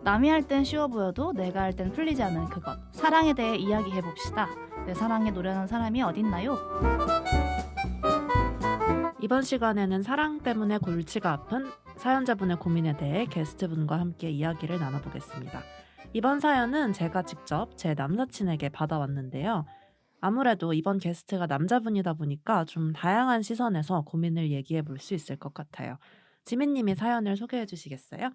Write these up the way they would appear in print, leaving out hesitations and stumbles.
남이 할 땐 쉬워 보여도 내가 할 땐 풀리지 않는 그것. 사랑에 대해 이야기해봅시다. 내 사랑에 노련한 사람이 어딨나요? 이번 시간에는 사랑 때문에 골치가 아픈 사연자분의 고민에 대해 게스트분과 함께 이야기를 나눠보겠습니다. 이번 사연은 제가 직접 제 남사친에게 받아왔는데요. 아무래도 이번 게스트가 남자분이다 보니까 좀 다양한 시선에서 고민을 얘기해 볼 수 있을 것 같아요. 지민님이 사연을 소개해 주시겠어요?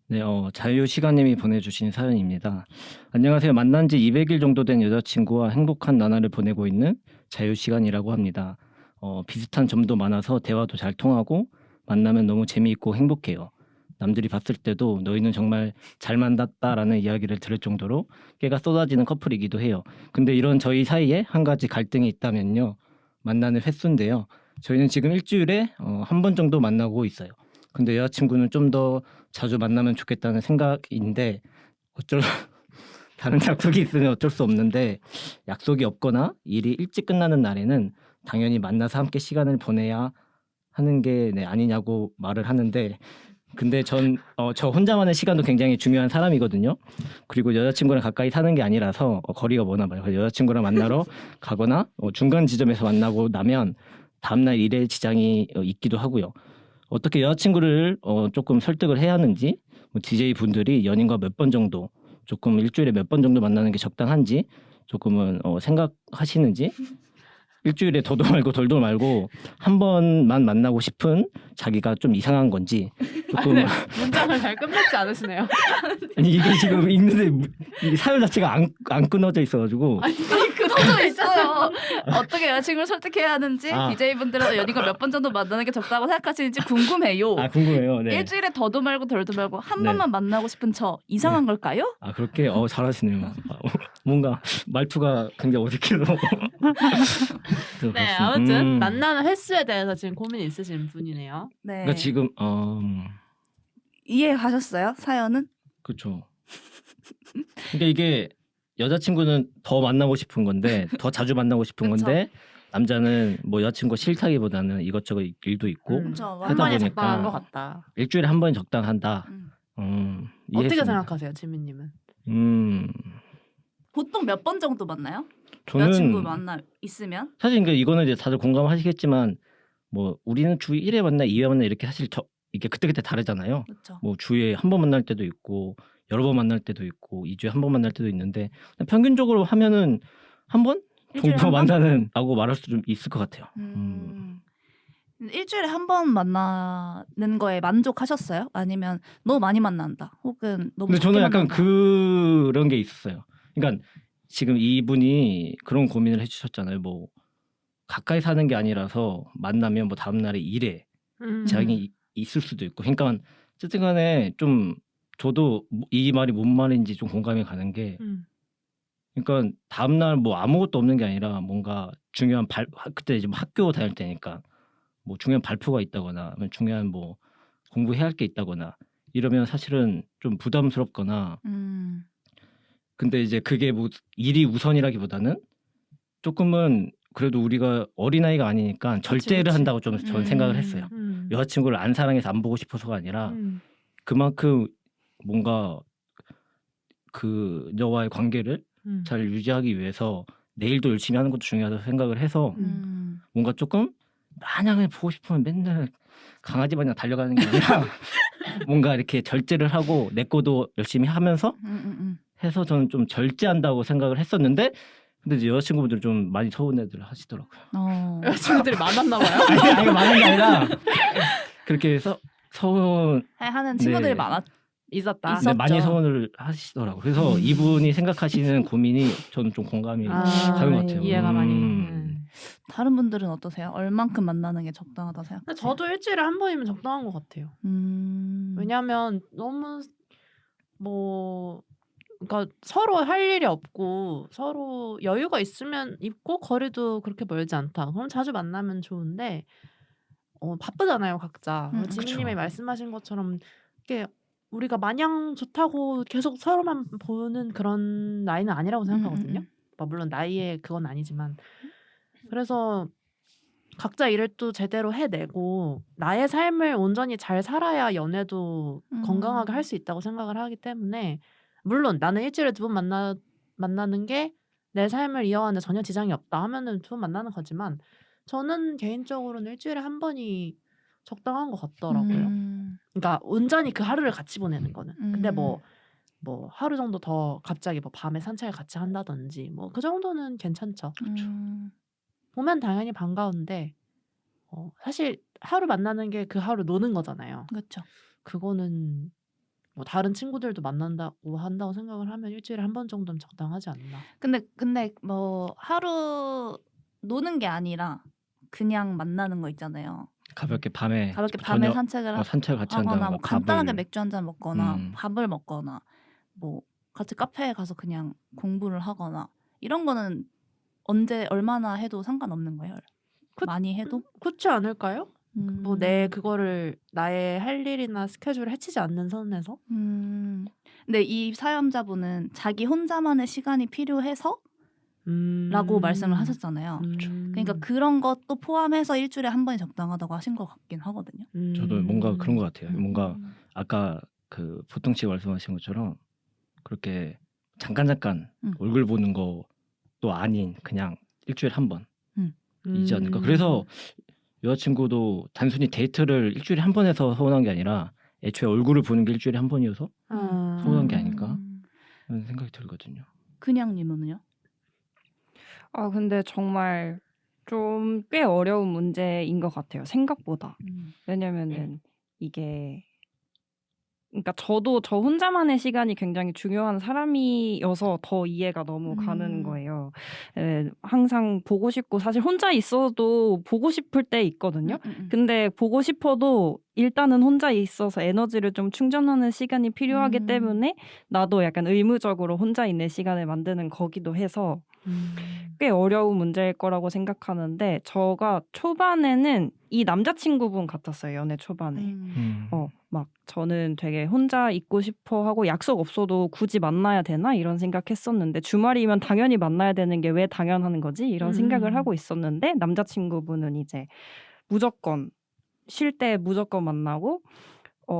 네, 자유시간님이 보내주신 사연입니다. 안녕하세요. 만난 지 200일 정도 된 여자친구와 행복한 나날을 보내고 있는 자유시간이라고 합니다. 비슷한 점도 많아서 대화도 잘 통하고 만나면 너무 재미있고 행복해요. 남들이 봤을 때도 너희는 정말 잘 만났다라는 이야기를 들을 정도로 깨가 쏟아지는 커플이기도 해요. 근데 이런 저희 사이에 한 가지 갈등이 있다면요. 만나는 횟수인데요. 저희는 지금 일주일에 한 번 정도 만나고 있어요. 근데 여자친구는 좀 더 자주 만나면 좋겠다는 생각인데 다른 약속이 있으면 어쩔 수 없는데 약속이 없거나 일이 일찍 끝나는 날에는 당연히 만나서 함께 시간을 보내야 하는 게 아니냐고 말을 하는데 근데 저 혼자만의 시간도 굉장히 중요한 사람이거든요. 그리고 여자친구랑 가까이 사는 게 아니라서 거리가 머나 봐요. 여자친구랑 만나러 가거나 중간 지점에서 만나고 나면 다음날 일에 지장이 있기도 하고요. 어떻게 여자친구를 조금 설득을 해야 하는지 DJ 분들이 연인과 몇 번 정도 조금 일주일에 몇 번 정도 만나는 게 적당한지 조금은 생각하시는지 일주일에 더도 말고 덜도 말고 한 번만 만나고 싶은 자기가 좀 이상한 건지 조금 문장을 잘 끝맺지 않으시네요. 아니 이게 지금 읽는데 이 사연 자체가 안 끊어져 있어가지고 끊어져 있어요. 어떻게 여자친구를 설득해야 하는지 아. DJ분들은 연인과 몇 번 정도 만나는 게 적다고 생각하시는지 궁금해요. 궁금해요. 네. 일주일에 더도 말고 덜도 말고 한 네. 번만 만나고 싶은 저 이상한 걸까요? 그렇게 잘하시네요. 뭔가 말투가 굉장히 어색해서. 네, 아무튼 만나는 횟수에 대해서 지금 고민이 있으신 분이네요. 네. 그러니까 지금 이해하셨어요? 사연은? 그렇죠. 그러니까 이게 여자친구는 더 만나고 싶은 건데 더 자주 만나고 싶은 그쵸. 건데 남자는 뭐 여자친구 싫다기보다는 이것저것 일도 있고 그쵸. 한 하다 번이 보니까 적당한 것 같다. 일주일에 한 번이 적당한다. 어떻게 이해했습니다. 생각하세요, 지민님은? 보통 몇 번 정도 만나요? 저는 여자친구 만나 있으면? 사실 그러니까 이거는 이제 다들 공감하시겠지만 뭐 우리는 주 1회 만나 2회 만나 이렇게 사실 이게 그때그때 다르잖아요. 그렇죠. 뭐 주에 한 번 만날 때도 있고 여러 번 만날 때도 있고 2주에 한 번 만날 때도 있는데 평균적으로 하면은 한 번 일주일에 정도 한 번? 만나는라고 말할 수 좀 있을 것 같아요. 일주일에 한 번 만나는 거에 만족하셨어요? 아니면 너무 많이 만난다. 혹은 너무 근데 적게 저는 약간 만난다. 그런 게 있었어요. 그러니까 지금 이분이 그런 고민을 해주셨잖아요. 뭐 가까이 사는 게 아니라서 만나면 뭐 다음 날에 일에 지장이 있을 수도 있고. 그러니까 어쨌든 간에 좀 저도 이 말이 뭔 말인지 좀 공감이 가는 게 그러니까 다음 날 뭐 아무것도 없는 게 아니라 뭔가 중요한 그때 이제 학교 다닐 때니까 뭐 중요한 발표가 있다거나 아니면 중요한 뭐 공부해야 할 게 있다거나 이러면 사실은 좀 부담스럽거나 근데 이제 그게 뭐 일이 우선이라기보다는 조금은 그래도 우리가 어린아이가 아니니까 절제를 그치. 한다고 좀 저는 생각을 했어요. 여자친구를 안 사랑해서 안 보고 싶어서가 아니라 그만큼 뭔가 그녀와의 관계를 잘 유지하기 위해서 내일도 열심히 하는 것도 중요하다고 생각을 해서 뭔가 조금 마냥 보고 싶으면 맨날 강아지 마냥 달려가는 게 아니라 뭔가 이렇게 절제를 하고 내 거도 열심히 하면서 해서 저는 좀 절제한다고 생각을 했었는데 근데 이제 여자친구분들은 좀 많이 서운해들 하시더라고요. 여자친구들이 많았나 봐요. 아니 많은 게 아니라 그렇게 해서 하는 친구들이 네. 있었다. 있었죠. 많이 서운을 하시더라고요. 그래서 이분이 생각하시는 고민이 저는 좀 공감이 가는 것 같아요. 이해가 많이. 다른 분들은 어떠세요? 얼만큼 만나는 게 적당하다 근데 생각하세요? 저도 일주일에 한 번이면 적당한 것 같아요. 왜냐하면 너무 뭐 그러니까 서로 할 일이 없고 서로 여유가 있으면 있고 거리도 그렇게 멀지 않다. 그럼 자주 만나면 좋은데 바쁘잖아요, 각자. 지민님이 그쵸. 말씀하신 것처럼 이게 우리가 마냥 좋다고 계속 서로만 보는 그런 나이는 아니라고 생각하거든요. 물론 나이에 그건 아니지만 그래서 각자 일을 또 제대로 해내고 나의 삶을 온전히 잘 살아야 연애도 건강하게 할 수 있다고 생각을 하기 때문에 물론 나는 일주일에 2번 만나는 게 내 삶을 이어가는데 전혀 지장이 없다 하면은 2번 만나는 거지만 저는 개인적으로는 일주일에 1번이 적당한 것 같더라고요. 그러니까 온전히 그 하루를 같이 보내는 거는. 근데 뭐 하루 정도 더 갑자기 뭐 밤에 산책을 같이 한다든지 뭐 그 정도는 괜찮죠. 보면 당연히 반가운데 사실 하루 만나는 게 그 하루 노는 거잖아요. 그렇죠. 그거는 뭐 다른 친구들도 만난다고 한다고 생각을 하면 일주일에 1번 정도는 적당하지 않나. 근데 뭐 하루 노는 게 아니라 그냥 만나는 거 있잖아요. 가볍게 밤에 밤에 산책을 산책을 같이 하거나 한다거나 뭐 간단하게 밥을 맥주 한잔 먹거나 음. 밥을 먹거나 뭐 같이 카페에 가서 그냥 공부를 하거나 이런 거는 언제 얼마나 해도 상관없는 거예요. 많이 해도? 그렇지 않을까요? 뭐 내 그거를 나의 할 일이나 스케줄을 해치지 않는 선에서. 근데 이 사연자분은 자기 혼자만의 시간이 필요해서 라고 말씀을 하셨잖아요. 그러니까 그런 것도 포함해서 일주일에 1번이 적당하다고 하신 것 같긴 하거든요. 저도 뭔가 그런 것 같아요. 뭔가 아까 그 보통 씨 말씀하신 것처럼 그렇게 잠깐 얼굴 보는 것도 아닌 그냥 일주일에 1번이지 않을까. 그래서 여자친구도 단순히 데이트를 일주일에 1번 해서 서운한 게 아니라 애초에 얼굴을 보는 게 일주일에 1번이어서 서운한 게 아닐까 하는 생각이 들거든요. 그냥님은요? 근데 정말 좀 꽤 어려운 문제인 것 같아요. 생각보다. 왜냐면은 이게 그러니까 저도 저 혼자만의 시간이 굉장히 중요한 사람이어서 더 이해가 너무 가는 거예요. 항상 보고 싶고 사실 혼자 있어도 보고 싶을 때 있거든요. 근데 보고 싶어도 일단은 혼자 있어서 에너지를 좀 충전하는 시간이 필요하기 때문에 나도 약간 의무적으로 혼자 있는 시간을 만드는 거기도 해서 꽤 어려운 문제일 거라고 생각하는데 저가 초반에는 이 남자친구분 같았어요. 연애 초반에. 막 저는 되게 혼자 있고 싶어 하고 약속 없어도 굳이 만나야 되나 이런 생각했었는데 주말이면 당연히 만나야 되는 게 왜 당연한 거지 이런 생각을 하고 있었는데 남자친구분은 이제 무조건 쉴 때 무조건 만나고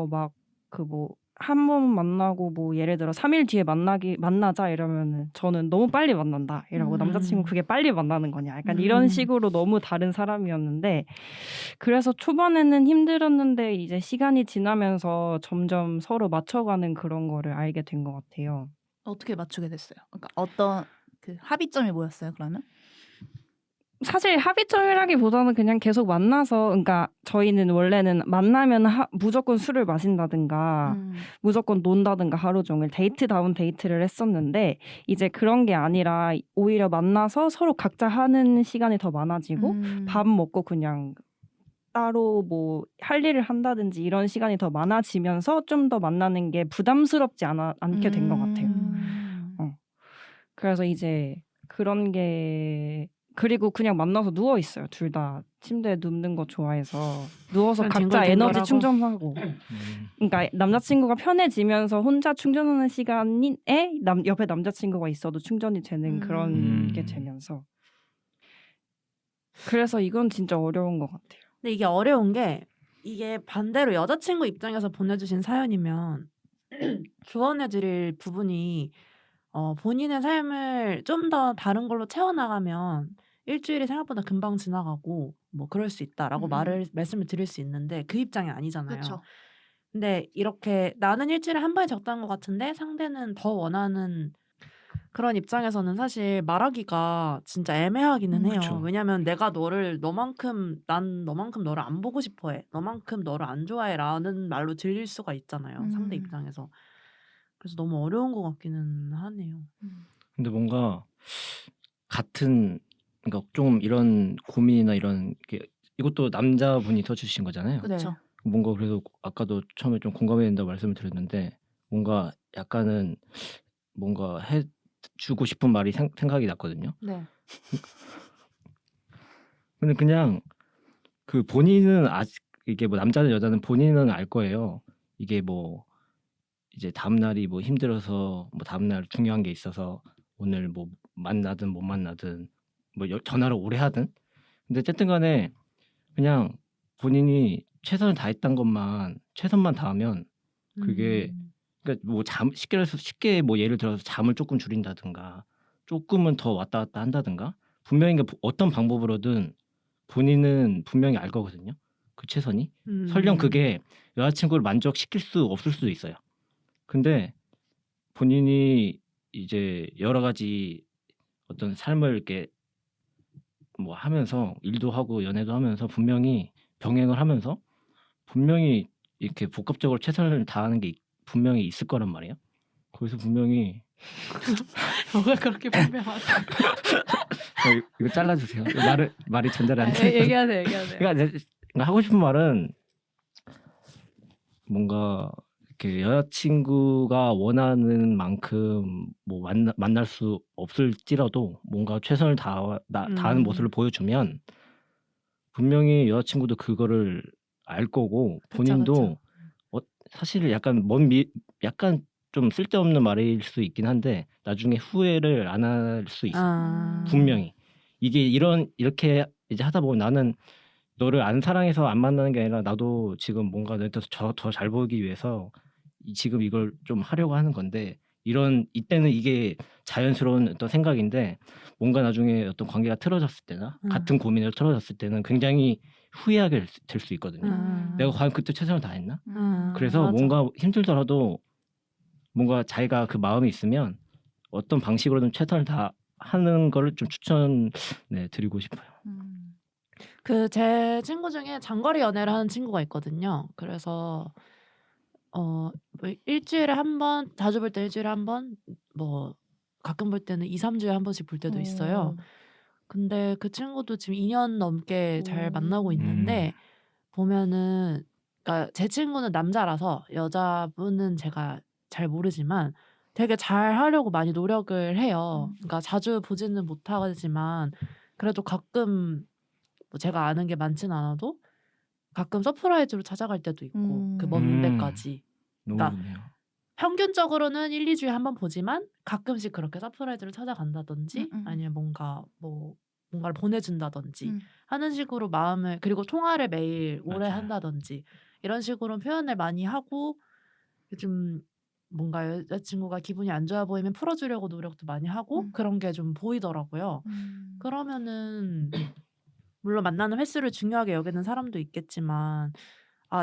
막 그 뭐 한 번 만나고 뭐 예를 들어 3일 뒤에 만나자 이러면은 저는 너무 빨리 만난다 이러고 남자친구 그게 빨리 만나는 거냐 약간 이런 식으로 너무 다른 사람이었는데 그래서 초반에는 힘들었는데 이제 시간이 지나면서 점점 서로 맞춰가는 그런 거를 알게 된 것 같아요. 어떻게 맞추게 됐어요? 그러니까 어떤 그 합의점이 뭐였어요? 그러면? 사실 합의점이라기보다는 그냥 계속 만나서 그러니까 저희는 원래는 만나면 무조건 술을 마신다든가 무조건 논다든가 하루 종일 데이트다운 데이트를 했었는데 이제 그런 게 아니라 오히려 만나서 서로 각자 하는 시간이 더 많아지고 밥 먹고 그냥 따로 뭐 할 일을 한다든지 이런 시간이 더 많아지면서 좀 더 만나는 게 부담스럽지 않게 된 것 같아요. 그래서 이제 그런 게 그리고 그냥 만나서 누워 있어요. 둘 다 침대에 눕는 거 좋아해서 누워서 각자 에너지 충전하고. 그러니까 남자친구가 편해지면서 혼자 충전하는 시간에 옆에 남자친구가 있어도 충전이 되는 그런 게 되면서. 그래서 이건 진짜 어려운 것 같아요. 근데 이게 어려운 게 이게 반대로 여자친구 입장에서 보내주신 사연이면 조언해드릴 부분이 본인의 삶을 좀 더 다른 걸로 채워나가면 일주일이 생각보다 금방 지나가고 뭐 그럴 수 있다라고 말씀을 드릴 수 있는데 그 입장이 아니잖아요. 그렇죠. 근데 이렇게 나는 일주일에 1번이 적당한 것 같은데 상대는 더 원하는 그런 입장에서는 사실 말하기가 진짜 애매하기는 해요. 그쵸. 왜냐면 내가 너만큼 너를 안 보고 싶어해. 너만큼 너를 안 좋아해라는 말로 들릴 수가 있잖아요. 상대 입장에서. 그래서 너무 어려운 것 같기는 하네요. 근데 뭔가 그러니까 좀 이런 고민이나 이런 이것도 남자분이 써주신 거잖아요. 그렇죠. 뭔가 그래서 아까도 처음에 좀 공감해야 된다고 말씀을 드렸는데 뭔가 약간은 뭔가 해주고 싶은 말이 생각이 났거든요. 네. 근데 그냥 그 본인은 아직 이게 뭐 남자든 여자든 본인은 알 거예요. 이게 뭐 이제 다음 날이 뭐 힘들어서 뭐 다음 날 중요한 게 있어서 오늘 뭐 만나든 못 만나든 뭐 전화를 오래 하든 근데 어쨌든 간에 그냥 본인이 최선을 다했던 것만 최선만 다하면 그게 그러니까 뭐 쉽게 뭐 예를 들어서 잠을 조금 줄인다든가 조금은 더 왔다 갔다 한다든가 분명히 어떤 방법으로든 본인은 분명히 알 거거든요. 그 최선이. 설령 그게 여자친구를 만족시킬 수 없을 수도 있어요. 근데 본인이 이제 여러 가지 어떤 삶을 이렇게 뭐 하면서 일도 하고 연애도 하면서 분명히 병행을 하면서 분명히 이렇게 복합적으로 최선을 다하는 게 분명히 있을 거란 말이에요. 거기서 분명히 뭐가 그렇게 분명하다. 이거 잘라주세요. 말이 전달이 안 돼. 얘기하세요. 그러니까 하고 싶은 말은 뭔가 이렇게 여자친구가 원하는 만큼 뭐 만날 수 없을지라도 뭔가 최선을 다하는 모습을 보여주면 분명히 여자친구도 그거를 알 거고 본인도 사실 약간 약간 좀 쓸데없는 말일 수 있긴 한데 나중에 후회를 안 할 수 있어. 분명히 이게 이렇게 이제 하다 보면 나는 너를 안 사랑해서 안 만나는 게 아니라 나도 지금 뭔가 너한테 더 잘 보이기 위해서 지금 이걸 좀 하려고 하는 건데 이때는 이게 자연스러운 어떤 생각인데 뭔가 나중에 어떤 관계가 틀어졌을 때나 같은 고민을 틀어졌을 때는 굉장히 후회하게 될 수 있거든요. 내가 과연 그때 최선을 다했나? 그래서 맞아. 뭔가 힘들더라도 뭔가 자기가 그 마음이 있으면 어떤 방식으로든 최선을 다하는 거를 좀 드리고 싶어요. 그 제 친구 중에 장거리 연애를 하는 친구가 있거든요. 그래서 뭐 일주일에 한 번, 자주 볼 때 일주일에 한 번, 뭐 가끔 볼 때는 2, 3주에 한 번씩 볼 때도 있어요. 근데 그 친구도 지금 2년 넘게 잘 만나고 있는데 보면은 그러니까 제 친구는 남자라서 여자분은 제가 잘 모르지만 되게 잘 하려고 많이 노력을 해요. 그러니까 자주 보지는 못하지만 그래도 가끔 뭐 제가 아는 게 많진 않아도 가끔 서프라이즈로 찾아갈 때도 있고 그 먼 데까지. 너무 그러니까 좋네요. 평균적으로는 1, 2주에 한 번 보지만 가끔씩 그렇게 서프라이즈를 찾아간다든지 아니면 뭔가를 보내준다든지 하는 식으로 마음을 그리고 통화를 매일 오래 맞아요. 한다든지 이런 식으로 표현을 많이 하고 좀 뭔가 여자친구가 기분이 안 좋아 보이면 풀어주려고 노력도 많이 하고 그런 게 좀 보이더라고요. 그러면은 물론 만나는 횟수를 중요하게 여기는 사람도 있겠지만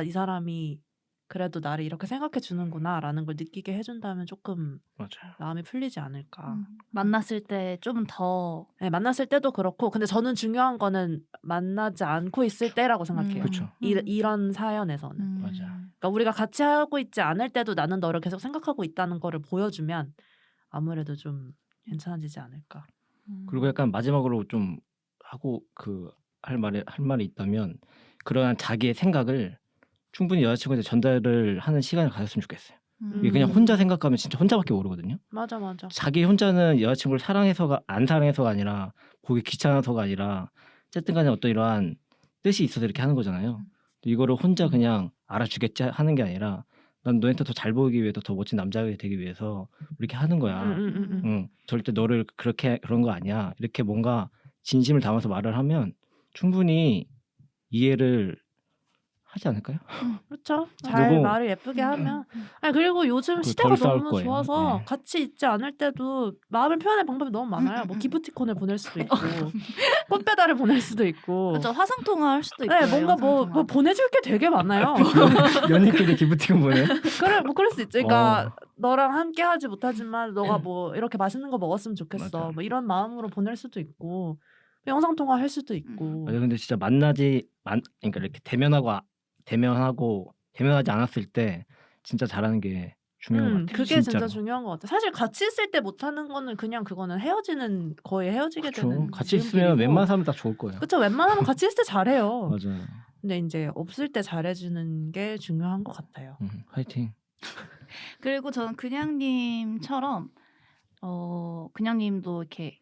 이 사람이 그래도 나를 이렇게 생각해 주는구나라는 걸 느끼게 해준다면 조금 맞아요. 마음이 풀리지 않을까. 만났을 때 좀 더 네, 만났을 때도 그렇고 근데 저는 중요한 거는 만나지 않고 있을 때라고 생각해요. 그쵸. 이런 사연에서는. 맞아요. 그러니까 우리가 같이 하고 있지 않을 때도 나는 너를 계속 생각하고 있다는 거를 보여주면 아무래도 좀 괜찮아지지 않을까. 그리고 약간 마지막으로 좀 하고 할 말이 있다면 그러한 자기의 생각을 충분히 여자친구한테 전달을 하는 시간을 가졌으면 좋겠어요. 이게 그냥 혼자 생각하면 진짜 혼자밖에 모르거든요. 맞아. 자기 혼자는 여자친구를 안 사랑해서가 아니라 보기 귀찮아서가 아니라 어쨌든 간에 어떤 이러한 뜻이 있어서 이렇게 하는 거잖아요. 이거를 혼자 그냥 알아주겠지 하는 게 아니라 난 너한테 더 잘 보이기 위해서 더 멋진 남자가 되기 위해서 이렇게 하는 거야. 절대 너를 그런 거 아니야. 이렇게 뭔가 진심을 담아서 말을 하면 충분히 이해를 하지 않을까요? 그렇죠. 잘 누구- 말을 예쁘게 하면. 아니 그리고 요즘 그 시대가 덜 싸울 너무 거예요. 좋아서 네. 같이 있지 않을 때도 마음을 표현할 방법이 너무 많아요. 뭐 기프티콘을 보낼 수도 있고 꽃 배달을 보낼 수도 있고. 그렇죠. 화상 통화할 수도 있고. 네, 뭔가 뭐 보내줄 게 되게 많아요. 연예끼리 기프티콘 보내. 그럴 수 있죠. 그러니까 너랑 함께 하지 못하지만 너가 뭐 이렇게 맛있는 거 먹었으면 좋겠어. 맞아. 뭐 이런 마음으로 보낼 수도 있고 영상 통화 할 수도 있고. 맞아. 근데 진짜 그러니까 이렇게 대면하지 않았을 때 진짜 잘하는 게 중요한 것 같아요. 그게 진짜 진짜로. 중요한 것 같아. 사실 같이 있을 때 못하는 거는 그냥 그거는 거의 헤어지게 그쵸. 되는 같이 있으면 웬만한 사람 다 좋을 거예요. 그쵸. 웬만하면 같이 있을 때 잘해요. 맞아요. 근데 이제 없을 때 잘해주는 게 중요한 것 같아요. 화이팅. 그리고 저는 그냥님처럼 그냥님도 이렇게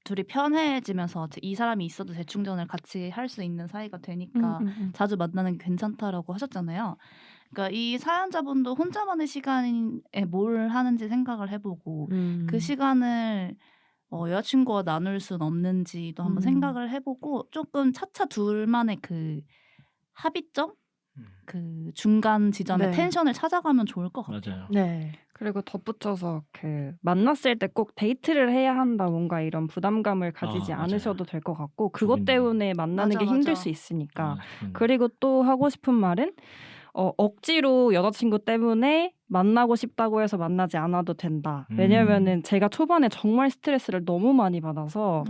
둘이 편해지면서 이 사람이 있어도 재충전을 같이 할 수 있는 사이가 되니까 자주 만나는 게 괜찮다라고 하셨잖아요. 그러니까 이 사연자분도 혼자만의 시간에 뭘 하는지 생각을 해보고 그 시간을 여자친구와 나눌 순 없는지도 한번 생각을 해보고 조금 차차 둘만의 그 합의점? 그 중간 지점의 네. 텐션을 찾아가면 좋을 것 같아요. 맞아요. 네. 그리고 덧붙여서 그 만났을 때 꼭 데이트를 해야 한다 뭔가 이런 부담감을 가지지 맞아요. 않으셔도 될 것 같고 그것 조금 때문에 만나는 게 맞아, 힘들 맞아. 수 있으니까 아, 그리고 또 하고 싶은 말은 억지로 여자친구 때문에 만나고 싶다고 해서 만나지 않아도 된다. 왜냐면은 제가 초반에 정말 스트레스를 너무 많이 받아서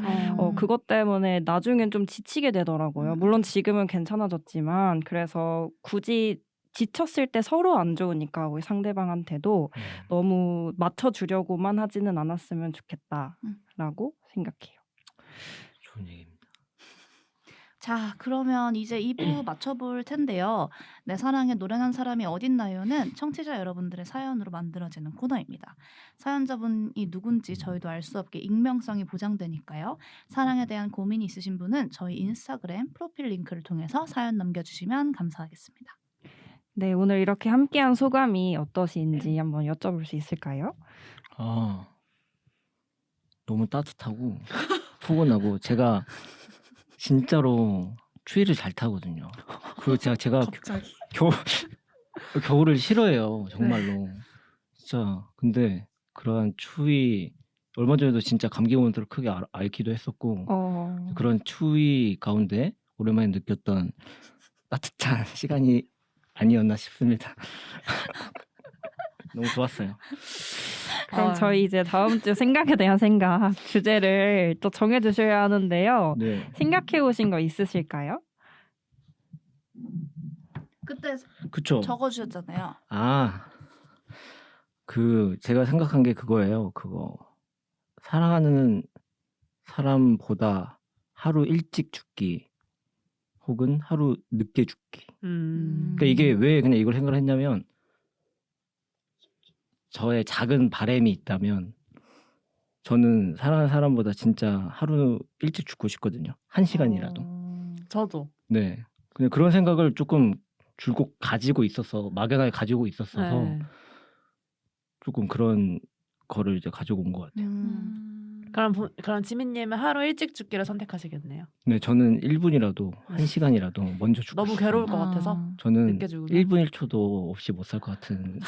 그것 때문에 나중엔 좀 지치게 되더라고요. 물론 지금은 괜찮아졌지만 그래서 굳이 지쳤을 때 서로 안 좋으니까 우리 상대방한테도 너무 맞춰주려고만 하지는 않았으면 좋겠다라고 생각해요. 좋은 얘기입니다. 자, 그러면 이제 2부 맞춰볼 텐데요. 내 사랑에 노련한 사람이 어딨나요는 청취자 여러분들의 사연으로 만들어지는 코너입니다. 사연자분이 누군지 저희도 알 수 없게 익명성이 보장되니까요. 사랑에 대한 고민이 있으신 분은 저희 인스타그램 프로필 링크를 통해서 사연 남겨주시면 감사하겠습니다. 네, 오늘 이렇게 함께한 소감이 어떠신지 한번 여쭤볼 수 있을까요? 아, 너무 따뜻하고 포근하고 제가 진짜로 추위를 잘 타거든요. 그리고 제가 갑자기. 겨울을 싫어해요. 정말로. 진짜. 근데 그러한 추위 얼마 전에도 진짜 감기 원인을 크게 앓기도 했었고 그런 추위 가운데 오랜만에 느꼈던 따뜻한 시간이 아니었나 싶습니다. 너무 좋았어요. 그럼 저희 이제 다음 주 생각에 대한 생각 주제를 또 정해주셔야 하는데요. 네. 생각해 오신 거 있으실까요? 그때 그쵸. 적어주셨잖아요. 아, 제가 생각한 게 그거예요. 사랑하는 사람보다 하루 일찍 죽기 혹은 하루 늦게 죽기. 그러니까 이게 왜 그냥 이걸 생각을 했냐면 저의 작은 바람이 있다면 저는 사랑하는 사람보다 진짜 하루 일찍 죽고 싶거든요. 1시간이라도. 저도. 네. 그냥 그런 생각을 조금 줄곧 가지고 있어서 막연하게 가지고 있었어서 네. 조금 그런 거를 이제 가지고 온 것 같아요. 그럼 지민님은 하루 일찍 죽기를 선택하시겠네요. 네, 저는 1분이라도 1시간이라도 먼저 죽고 너무 싶어요. 괴로울 것 같아서. 저는 늦게 죽으면? 1분 1초도 없이 못 살 것 같은.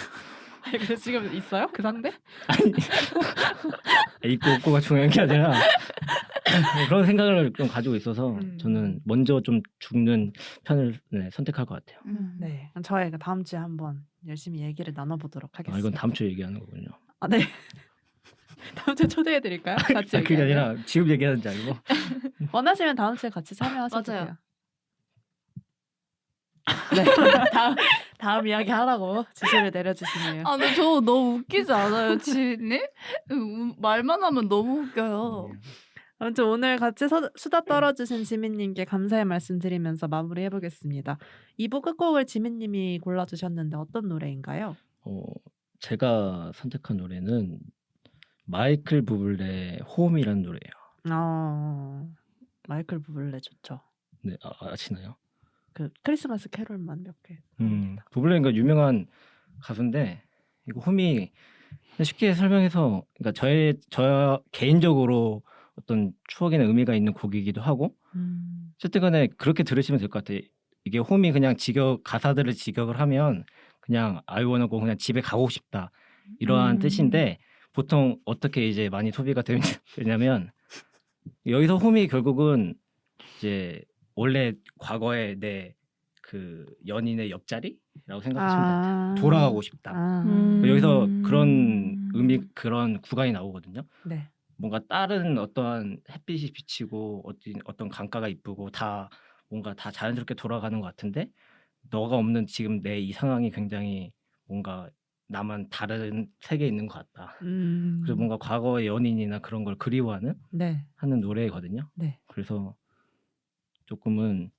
아니, 근데 지금 있어요? 그 상대? 있고 없고가 중요한 게 아니라 그런 생각을 좀 가지고 있어서 저는 먼저 좀 죽는 편을 선택할 것 같아요. 네. 그럼 저희가 다음 주에 한번 열심히 얘기를 나눠보도록 하겠습니다. 이건 다음 주에 얘기하는 거군요. 아, 네. 다음 주에 초대해드릴까요? 같이 그게 얘기하면? 아니라 지금 얘기하는 줄 알고. 원하시면 다음 주에 같이 참여하셔도 맞아요. 돼요. 네. 다음 이야기 하라고 지시를 내려주시네요. 아, 근데 저 너무 웃기지 않아요, 지인님? 말만 하면 너무 웃겨요. 아무튼 오늘 같이 수다 떨어주신 지민님께 감사의 말씀 드리면서 마무리해보겠습니다. 2부 끝곡을 지민님이 골라주셨는데 어떤 노래인가요? 제가 선택한 노래는 마이클 부블레의 홈이라는 노래예요. 마이클 부블레 좋죠. 네, 아시나요? 그 크리스마스 캐롤만 몇 개. 부블레가 유명한 가수인데 이거 홈이 쉽게 설명해서 그러니까 저 개인적으로 어떤 추억이나 의미가 있는 곡이기도 하고 어쨌든 간에 그렇게 들으시면 될 것 같아요. 이게 홈이 그냥 가사들을 직역을 하면 그냥 I wanna go 그냥 집에 가고 싶다 이러한 뜻인데 보통 어떻게 이제 많이 소비가 되냐면 여기서 홈이 결국은 이제 원래 과거의 내 그 연인의 옆자리라고 생각하시면 돼요. 돌아가고 싶다. 여기서 그런 의미 그런 구간이 나오거든요. 네. 뭔가 다른 어떠한 햇빛이 비치고 어떤 강가가 이쁘고 다 뭔가 다 자연스럽게 돌아가는 것 같은데 너가 없는 지금 내 이 상황이 굉장히 뭔가 나만 다른 세계에 있는 것 같다. 그래서 뭔가 과거의 연인이나 그런 걸 그리워하는 하는 노래거든요. 네. 그래서 조금은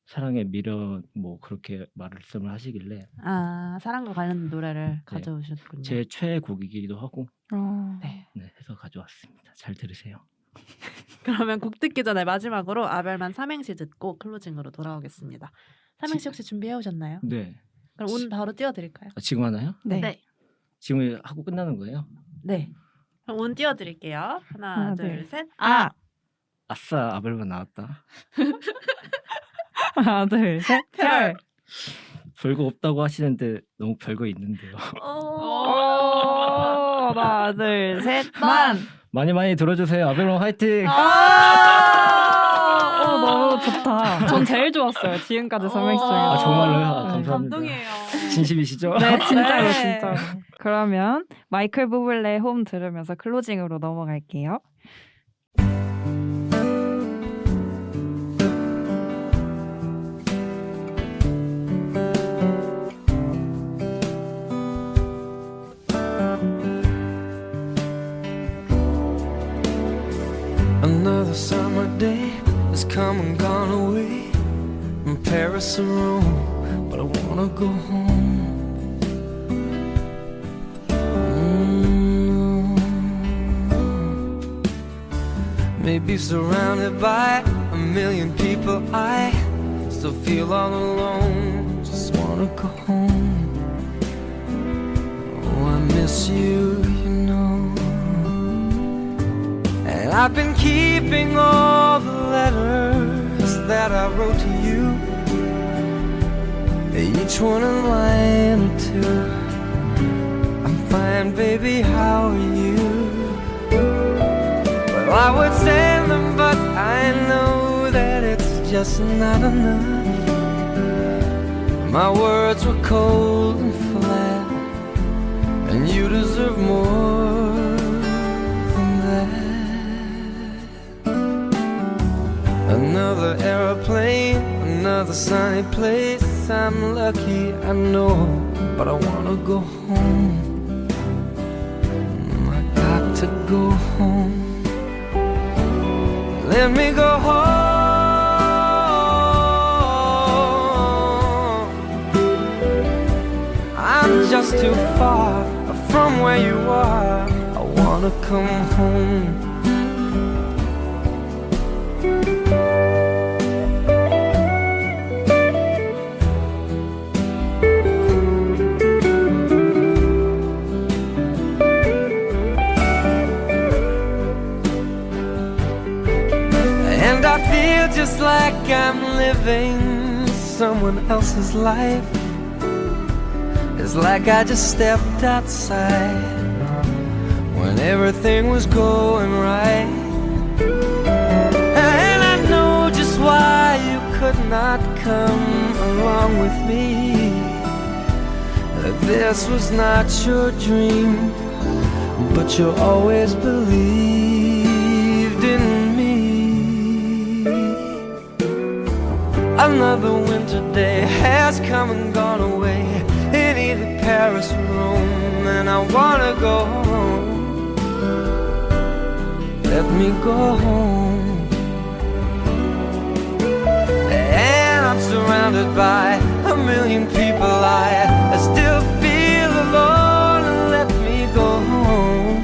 사랑에 미련 뭐 그렇게 말씀을 하시길래 사랑과 관련된 노래를 가져오셨군요. 제 최애곡이기도 하고 네. 해서 가져왔습니다. 잘 들으세요. 그러면 곡 듣기 전에 마지막으로 아벨만 삼행시 듣고 클로징으로 돌아오겠습니다. 삼행시 혹시 준비해 오셨나요? 네. 그럼 오늘 바로 띄워드릴까요? 지금 하나요? 네. 지금 하고 끝나는 거예요? 네. 그럼 운 띄워드릴게요. 하나, 하나, 둘, 둘. 셋. 아! 아싸 아벨만 나왔다. 하나, 둘, 셋. 별. 별거 없다고 하시는데 너무 별거 있는데요. 하나, 둘, 셋. 만. 많이 많이 들어주세요. 아벨만 화이팅! 너무 좋다. 전 제일 좋았어요. 지금까지 설명했 중에. 아 정말로요? 아, 네. 감사합니다. 감동이에요. 진심이시죠? 네, 진짜로, 네. 진짜로. 그러면 마이클 부블레 홈 들으면서 클로징으로 넘어갈게요. Another summer day has come and gone away from Paris or Rome, but I wanna go home. Maybe surrounded by a million people, I still feel all alone. Just wanna go home. Oh, I miss you, you know. And I've been keeping all the letters that I wrote to you, each one a line or two. I'm fine, baby, how are you? Well, I would send them, but I know that it's just not enough. My words were cold and flat, and you deserve more than that. Another aeroplane, another sunny place. I'm lucky, I know, but I wanna go home. I got to go home. Let me go home. I'm just too far from where you are. I wanna come home. And I feel just like I'm living someone else's life. It's like I just stepped outside when everything was going right. And I know just why you could not come along with me. That this was not your dream, but you always believed in me. Another winter day has come and gone away in either Paris or Rome, and I wanna go home. Let me go home. And I'm surrounded by a million people. I still feel alone. Let me go home.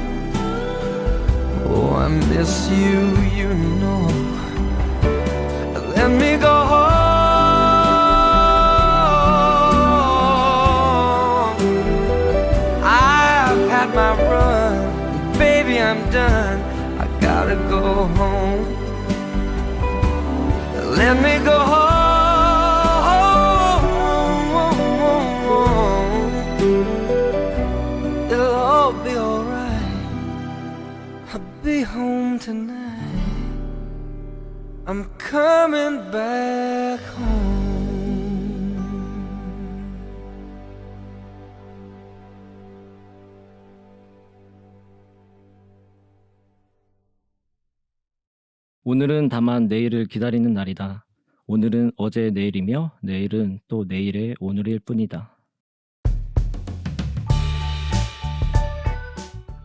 Oh, I miss you, you know. Let me go home. I've had my run, baby, I'm done. I gotta go home. Let me go home. It'll all be alright. I'll be home tonight. I'm coming back home. 오늘은 다만 내일을 기다리는 날이다. 오늘은 어제의 내일이며 내일은 또 내일의 오늘일 뿐이다.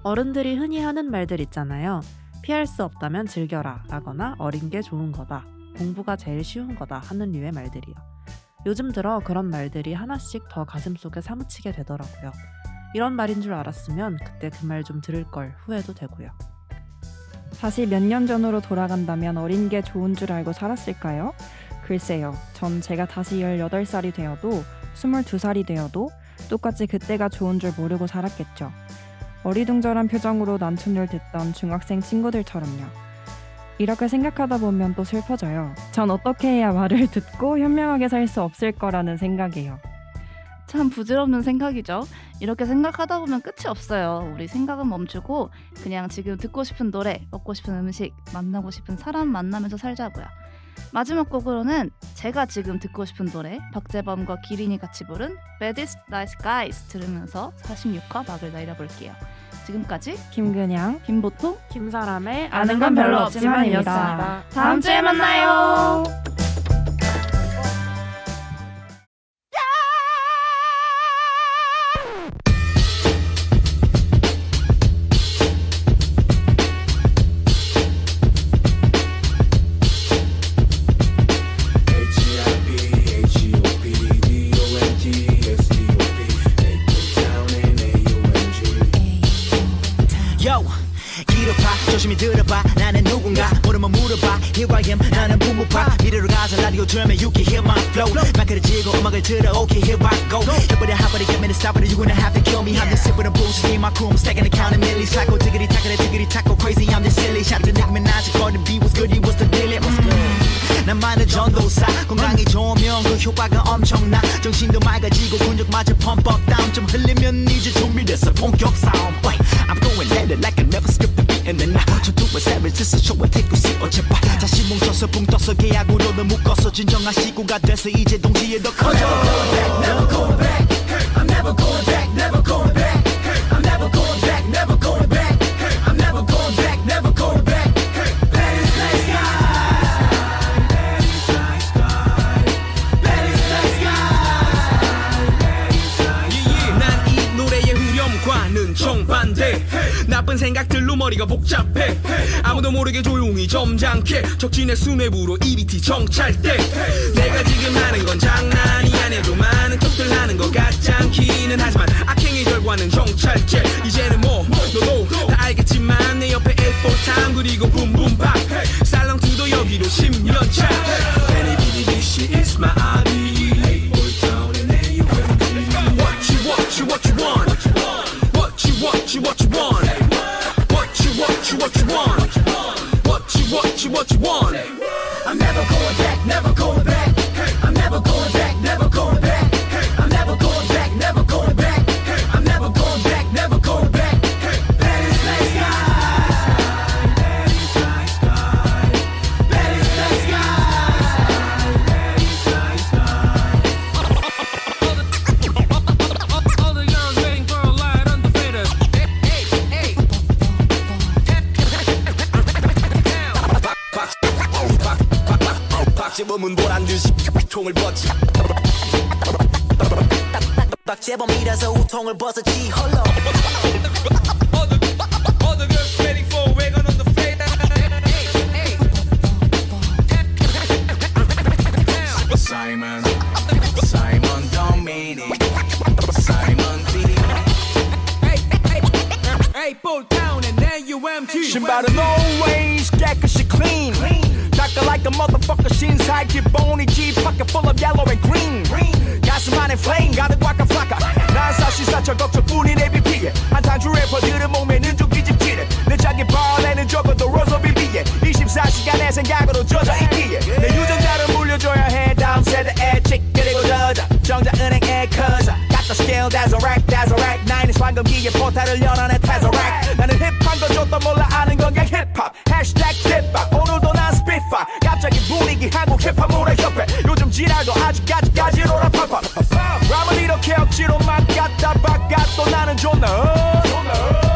어른들이 흔히 하는 말들 있잖아요. 피할 수 없다면 즐겨라 라거나 어린 게 좋은 거다, 공부가 제일 쉬운 거다 하는 류의 말들이요. 요즘 들어 그런 말들이 하나씩 더 가슴속에 사무치게 되더라고요. 이런 말인 줄 알았으면 그때 그 말 좀 들을 걸 후회도 되고요. 다시 몇 년 전으로 돌아간다면 어린 게 좋은 줄 알고 살았을까요? 글쎄요. 전 제가 다시 18살이 되어도 22살이 되어도 똑같이 그때가 좋은 줄 모르고 살았겠죠. 어리둥절한 표정으로 난춤을 듣던 중학생 친구들처럼요. 이렇게 생각하다 보면 또 슬퍼져요. 전 어떻게 해야 말을 듣고 현명하게 살 수 없을 거라는 생각이에요. 참 부질없는 생각이죠. 이렇게 생각하다 보면 끝이 없어요. 우리 생각은 멈추고 그냥 지금 듣고 싶은 노래, 먹고 싶은 음식, 만나고 싶은 사람 만나면서 살자고요. 마지막 곡으로는 제가 지금 듣고 싶은 노래 박재범과 기린이 같이 부른 Baddest Nice Guys 들으면서 46화 막을 내려볼게요. 지금까지 김근양, 김보통, 김사람의 아는 건 별로 없지만이었습니다. 다음 주에 만나요. Yo, 길어봐 조심히 들어봐 나는 누군가 모르면 물어봐 Here I am 나는 부모파 미래로 가서 라디오 들으면 you can hear my flow 마이크를 쥐고 음악을 들어 okay here I go 해버려 하버려 get me to stop it you're gonna have to kill me I'm just sipping the booze in my crew I'm stacking the count of millies 타고 디그리 타고 crazy I'm just silly 샷 들리면 아직 the beat was good it was the deal it was good 나만의 전도사 건강이 좋으면 그 효과가 엄청나 정신도 맑아지고 근육마저 pump up down 좀 흘리면 이제 준비됐어 본격 싸움 I'm going at it like I never skipped the beat and then I 전투의 savage just a show and take a seat 어제봐 다시 뭉쳐서 붕 떠서 계약으로는 묶어서 진정한 시구가 돼서 이제 동시에 더 커져 Never going back I'm never going back never going back I'm never going back never going back I'm never going back never going back 과는 정반대 나쁜 생각들로 머리가 복잡해 아무도 모르게 조용히 점잖게 적진의 수뇌부로 EBT 정찰대 내가 지금 하는 건 장난이 아니야 많은 톡들 하는 것 같지 않기는 하지만 악행의 결과는 정찰제 이제는 뭐 너도 다 알겠지만 내 옆에 A4 그리고 붐붐박 살롱트도 여기로 10년차 NABDBC is my ID A4 and AUMG What you want What you want What you want What you want I'm never going back never going back I'm never going back never going back I'm never going back never going back I'm never going back never going back Baddest nice guy Baddest nice guy Baddest nice guy Baddest nice guy All the youngs waiting for a light on the fader Hey 박재범은 보란 듯이 통을 벗지 박재범이라서 우통을 벗었지 홀로 All the girls waiting for a wagon on the fader Simon Dominic Simon D Hey Bulltown and AUMG 신발은 always 깨끗이 clean Darker like a motherfucker 신사의 기본이지 Pocket full of yellow and green 가슴 안에 flame 가득 꽉한 플라카 난 사실 사철 걱정뿐인 ABP에 한탕주 래퍼들은 목매는 좀 뒤집지는 내 자기 발에는 적어도 로서비 비에 24시간의 생각으로 젖어 있기에 내 유전자를 물려줘야 해 다음 세대의 칙 그리고 저자 정자은행의 커져 Got the skill that's a rack 90s 황금기의 포탈을 열어내 Tazerac 나는 힙한 거 줬던 몰라 아는 건 그냥 힙합 Hashtag 힙합 오늘도 난 스피파 갑자기 분위기 한국 힙합 문화협회 요즘 지랄도 아직까지 로라 팍팍 람을 이렇게 억지로 막 갖다 바꿔도 나는 존나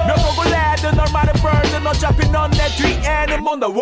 몇 곡을 내든 얼마나 burden 어차피 넌 내 뒤에는 못 나와